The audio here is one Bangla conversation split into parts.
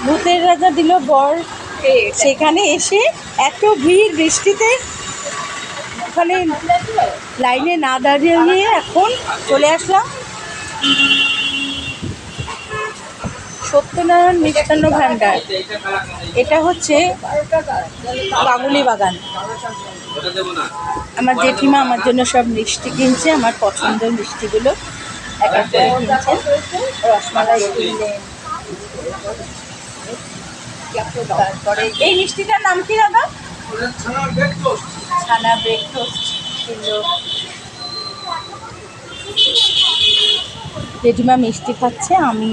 ভূতের রাজা দিল বর, সেখানে এসে এত ভিড় বৃষ্টিতে, ওখানে লাইনে না দাঁড়িয়ে এখন চলে আসলাম সত্যনারায়ণ মিষ্টান্ন ভাণ্ডার। এটা হচ্ছে কাগুলি বাগান। আমার জেঠিমা আমার জন্য সব মিষ্টি কিনছে, আমার পছন্দের মিষ্টিগুলো এক এক করে কিনছেন। রসমালাই কিনলেন, তারপরে এই মিষ্টিটার নাম কি দাদা? ছানা ব্রেকফাস্ট কিনলো। জেঠিমা মিষ্টি খাচ্ছে, আমি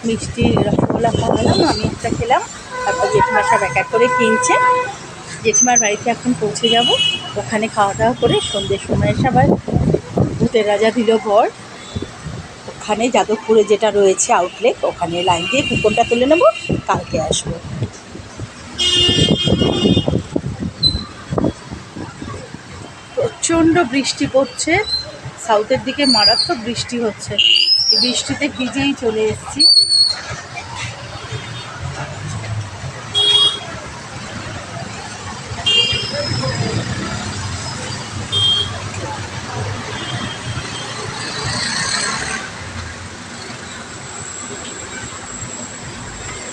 মিষ্টি রসগোল্লা খাওয়ালাম, আমি একটা খেলাম। তারপর জেঠিমা সব এক এক করে কিনছে। জেঠিমার বাড়িতে এখন পৌঁছে যাব, ওখানে খাওয়া দাওয়া করে সন্ধ্যের সময় এসে আবার ভূতের রাজা দিল বর, ওখানে যাদবপুরে যেটা রয়েছে আউটলেট, ওখানে লাইন দিয়ে কুপনটা তুলে নেব, কালকে আসবো। প্রচণ্ড বৃষ্টি পড়ছে, সাউথের দিকে মারাত্মক বৃষ্টি হচ্ছে। এই বৃষ্টিতে ভিজেই চলে এসেছি।